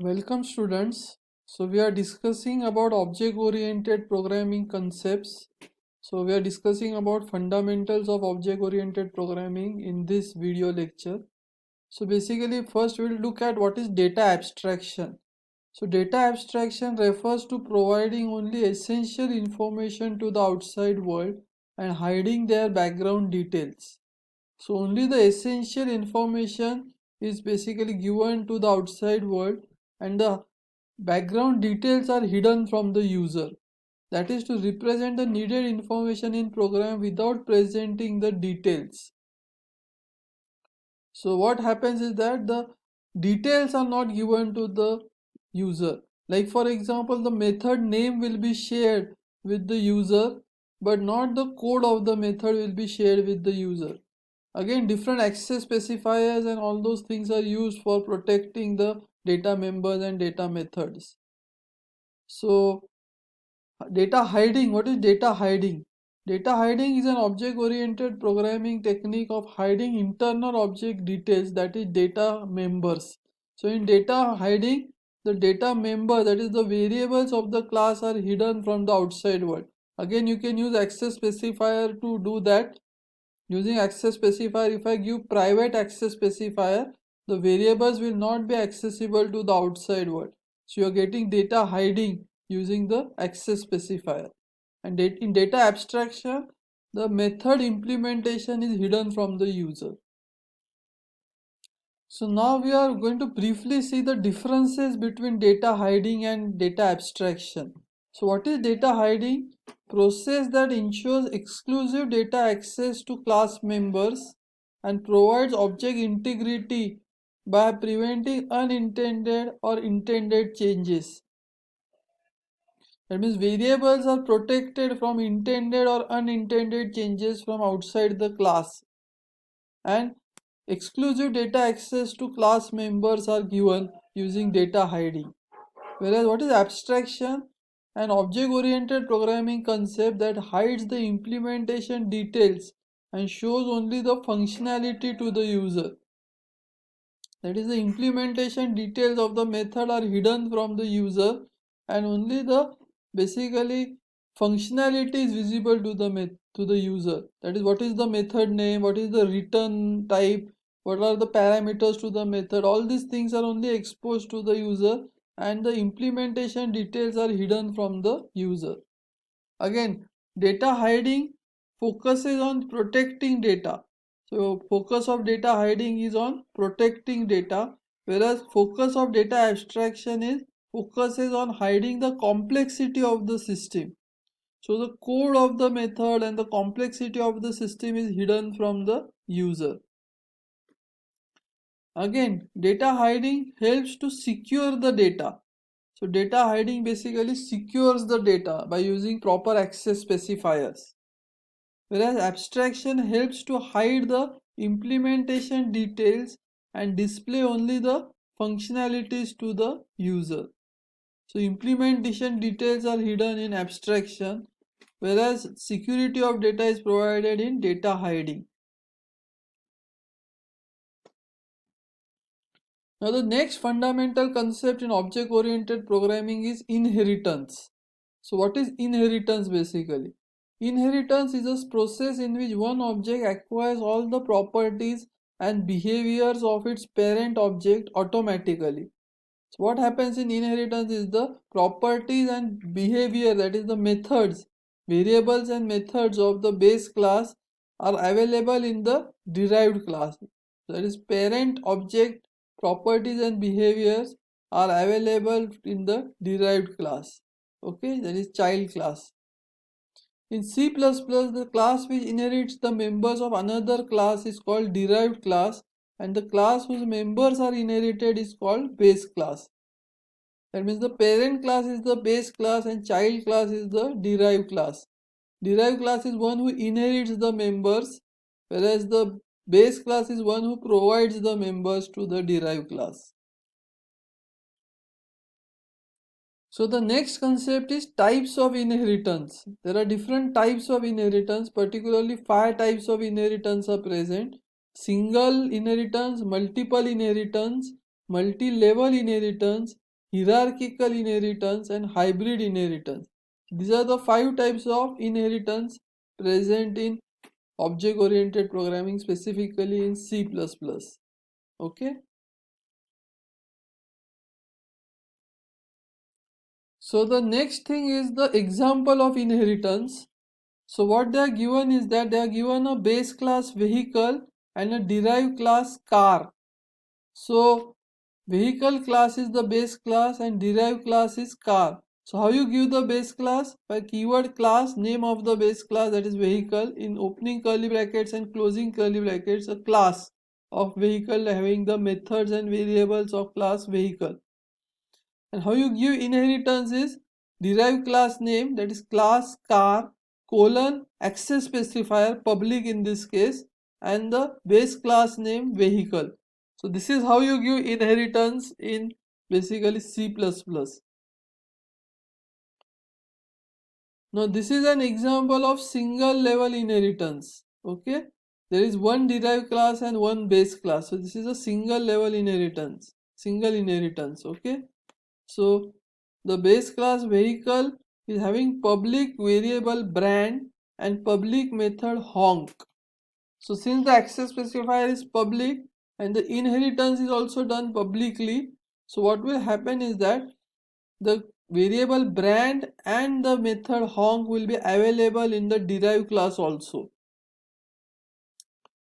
Welcome students. So we are discussing about object oriented programming concepts. So we are discussing about fundamentals of object oriented programming in this video lecture. So basically first we will look at what is data abstraction. So data abstraction refers to providing only essential information to the outside world and hiding their background details. So only the essential information is basically given to the outside world and the background details are hidden from the user. That is to represent the needed information in program without presenting the details. So what happens is that the details are not given to the user. Like for example, the method name will be shared with the user, but not the code of the method will be shared with the user. Again, different access specifiers and all those things are used for protecting the data members and data methods. So data hiding, what is data hiding? Data hiding is an object-oriented programming technique of hiding internal object details, that is data members. So in data hiding, the data member, that is the variables of the class, are hidden from the outside world. Again, you can use access specifier to do that. Using access specifier, if I give private access specifier, the variables will not be accessible to the outside world. So you are getting data hiding using the access specifier. And in data abstraction, the method implementation is hidden from the user. So now we are going to briefly see the differences between data hiding and data abstraction. So what is data hiding? Process that ensures exclusive data access to class members and provides object integrity by preventing unintended or intended changes. That means variables are protected from intended or unintended changes from outside the class, and exclusive data access to class members are given using data hiding. Whereas what is abstraction? An object-oriented programming concept that hides the implementation details and shows only the functionality to the user. That is, the implementation details of the method are hidden from the user and only the basically functionality is visible to the user. That is, what is the method name, what is the return type, what are the parameters to the method. All these things are only exposed to the user and the implementation details are hidden from the user. Again, data hiding focuses on protecting data. So focus of data hiding is on protecting data, whereas focus of data abstraction is focuses on hiding the complexity of the system. So the code of the method and the complexity of the system is hidden from the user. Again, data hiding helps to secure the data. So data hiding basically secures the data by using proper access specifiers. Whereas abstraction helps to hide the implementation details and display only the functionalities to the user. So implementation details are hidden in abstraction, whereas security of data is provided in data hiding. Now the next fundamental concept in object-oriented programming is inheritance. So what is inheritance basically? Inheritance is a process in which one object acquires all the properties and behaviors of its parent object automatically. So what happens in inheritance is the properties and behavior, that is the methods, variables and methods of the base class are available in the derived class. That is parent object properties and behaviors are available in the derived class. Okay, that is child class. In C++, the class which inherits the members of another class is called derived class, and the class whose members are inherited is called base class. That means the parent class is the base class and child class is the derived class. Derived class is one who inherits the members, whereas the base class is one who provides the members to the derived class. So the next concept is types of inheritance. There are different types of inheritance, particularly 5 types of inheritance are present. Single inheritance, multiple inheritance, multi-level inheritance, hierarchical inheritance, and hybrid inheritance. These are the 5 types of inheritance present in object oriented programming, specifically in C++. Okay. So the next thing is the example of inheritance. So what they are given is that they are given a base class vehicle and a derived class car. So vehicle class is the base class and derived class is car. So how you give the base class? By keyword class, name of the base class, that is vehicle, in opening curly brackets and closing curly brackets, a class of vehicle having the methods and variables of class vehicle. And how you give inheritance is derived class name, that is class car, colon access specifier, public in this case, and the base class name vehicle. So this is how you give inheritance in basically C++. Now this is an example of single level inheritance. Okay, there is one derived class and one base class. So this is a single level inheritance, single inheritance. Okay, so the base class vehicle is having public variable brand and public method honk. So since the access specifier is public and the inheritance is also done publicly, so what will happen is that the variable brand and the method honk will be available in the derived class also.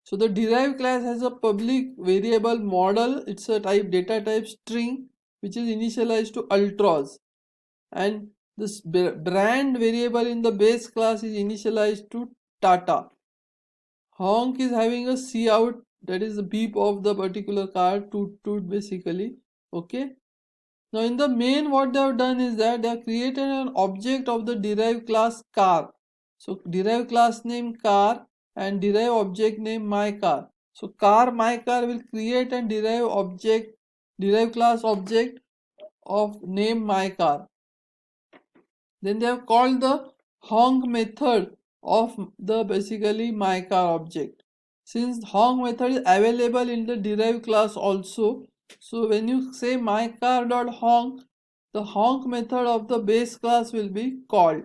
So the derived class has a public variable model. It's a type data type string which is initialized to ultras, and this brand variable in the base class is initialized to Tata. Honk is having a cout, that is the beep of the particular car, toot toot basically. Okay. Now in the main, what they have done is that they have created an object of the derived class car. So derived class name car and derived object name my car. So car my car will create and derived class object of name my car. Then they have called the honk method of the basically my car object. Since honk method is available in the derived class also, so when you say my car dot honk, the honk method of the base class will be called.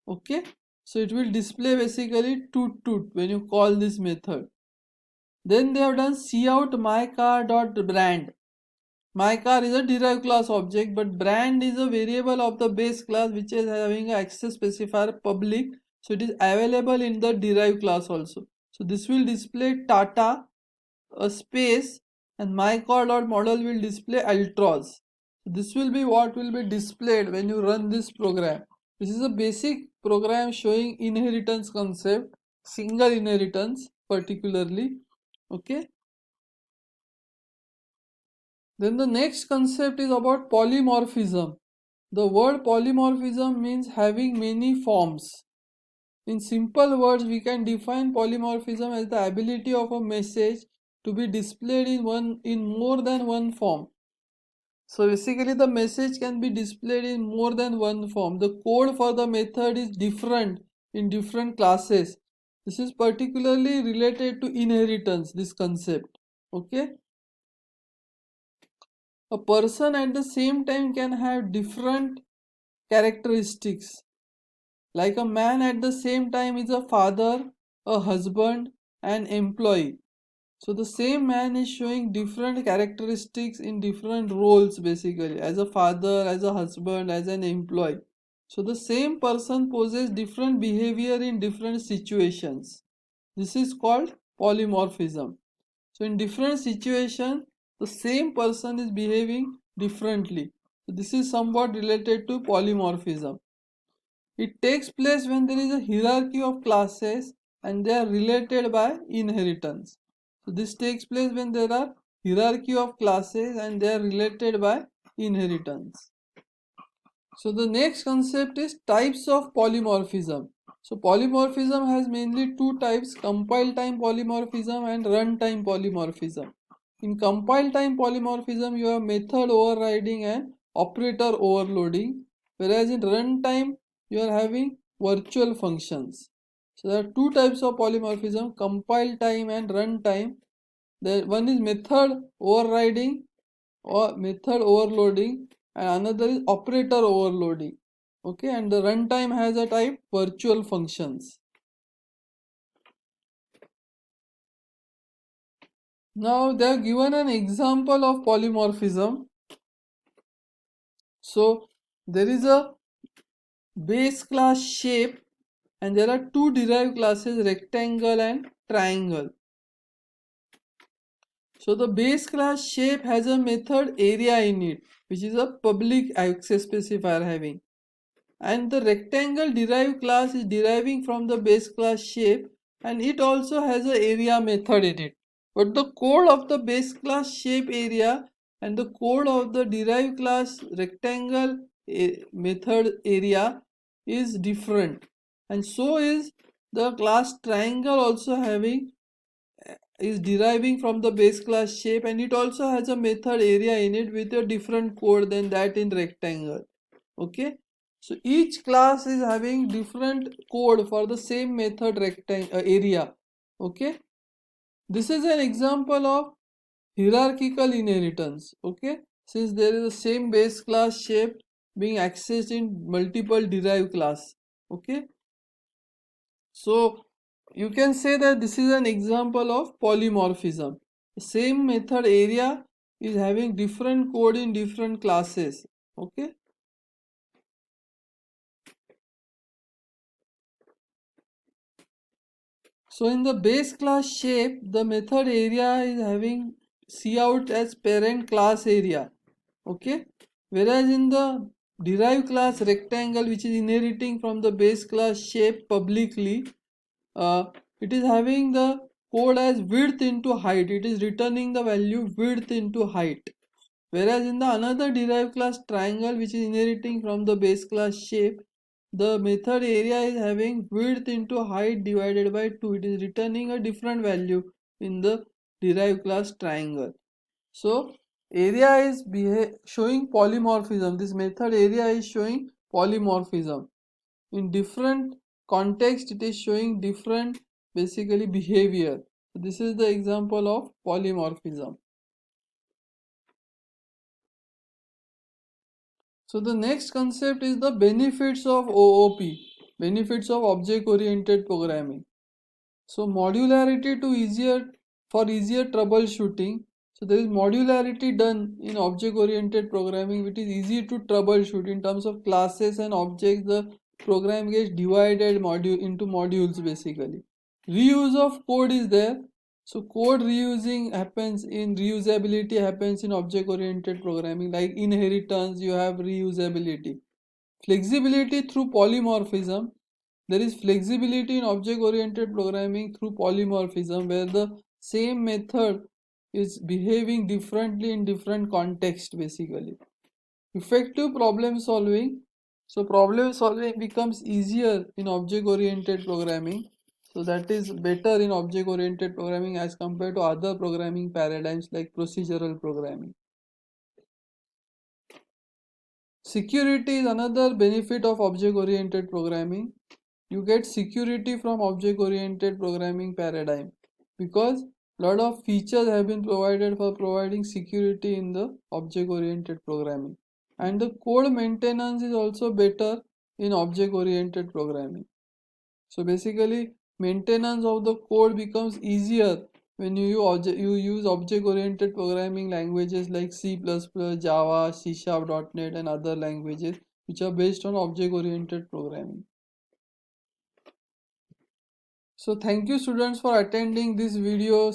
Okay, so it will display basically toot toot when you call this method. Then they have done cout my car dot brand. My car is a derived class object, but brand is a variable of the base class which is having an access specifier public, so it is available in the derived class also. So this will display Tata, a space, and my car dot model will display ultras. This will be what will be displayed when you run this program. This is a basic program showing inheritance concept, single inheritance particularly. Okay. Then the next concept is about polymorphism. The word polymorphism means having many forms. In simple words, we can define polymorphism as the ability of a message to be displayed in more than one form. So basically the message can be displayed in more than one form. The code for the method is different in different classes. This is particularly related to inheritance, this concept. Okay. A person at the same time can have different characteristics. Like a man at the same time is a father, a husband, and employee. So the same man is showing different characteristics in different roles basically, as a father, as a husband, as an employee. So the same person poses different behavior in different situations. This is called polymorphism. So in different situations, the same person is behaving differently. So this is somewhat related to polymorphism. It takes place when there is a hierarchy of classes and they are related by inheritance. So this takes place when there are hierarchy of classes and they are related by inheritance. So the next concept is types of polymorphism. So polymorphism has mainly two types: compile time polymorphism and runtime polymorphism. In compile time polymorphism, you have method overriding and operator overloading, whereas in runtime, you are having virtual functions. So there are two types of polymorphism: compile time and runtime. The one is method overriding, or method overloading, and another is operator overloading. Okay, and the runtime has a type virtual functions. Now they have given an example of polymorphism. So there is a base class shape and there are two derived classes, rectangle and triangle. So the base class shape has a method area in it, which is a public access specifier having. And the rectangle derived class is deriving from the base class shape and it also has a area method in it. But the code of the base class shape area and the code of the derived class rectangle method area is different. And so is the class triangle also having is deriving from the base class shape and it also has a method area in it with a different code than that in rectangle. Okay, so each class is having different code for the same method rectangle area. Okay, this is an example of hierarchical inheritance. Okay, since there is the same base class shape being accessed in multiple derived class. Okay, so you can say that this is an example of polymorphism. The same method area is having different code in different classes. Okay. So in the base class shape, the method area is having cout as parent class area. Okay. Whereas in the derived class rectangle, which is inheriting from the base class shape publicly, uh, it is having the code as width into height. It is returning the value width into height. Whereas in the another derived class triangle which is inheriting from the base class shape, the method area is having width into height divided by 2. It is returning a different value in the derived class triangle. So area is showing polymorphism. This method area is showing polymorphism. In different context it is showing different basically behavior. So this is the example of polymorphism. So the next concept is the benefits of OOP, benefits of object oriented programming. So modularity to easier for easier troubleshooting. So there is modularity done in object oriented programming which is easy to troubleshoot in terms of classes and objects. The program gets divided into modules basically. Reuse of code is there. So code reusing happens in reusability happens in object oriented programming, like inheritance you have reusability. Flexibility through polymorphism. There is flexibility in object oriented programming through polymorphism where the same method is behaving differently in different contexts basically. Effective problem solving. So problem solving becomes easier in object oriented programming. So that is better in object oriented programming as compared to other programming paradigms like procedural programming. Security is another benefit of object oriented programming. You get security from object oriented programming paradigm because lot of features have been provided for providing security in the object oriented programming, and the code maintenance is also better in object oriented programming. So basically maintenance of the code becomes easier when you use object oriented programming languages like C++, Java, C#, .NET and other languages which are based on object oriented programming. So thank you students for attending this video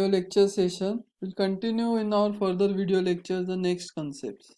lecture session. We'll continue in our further video lectures the next concepts.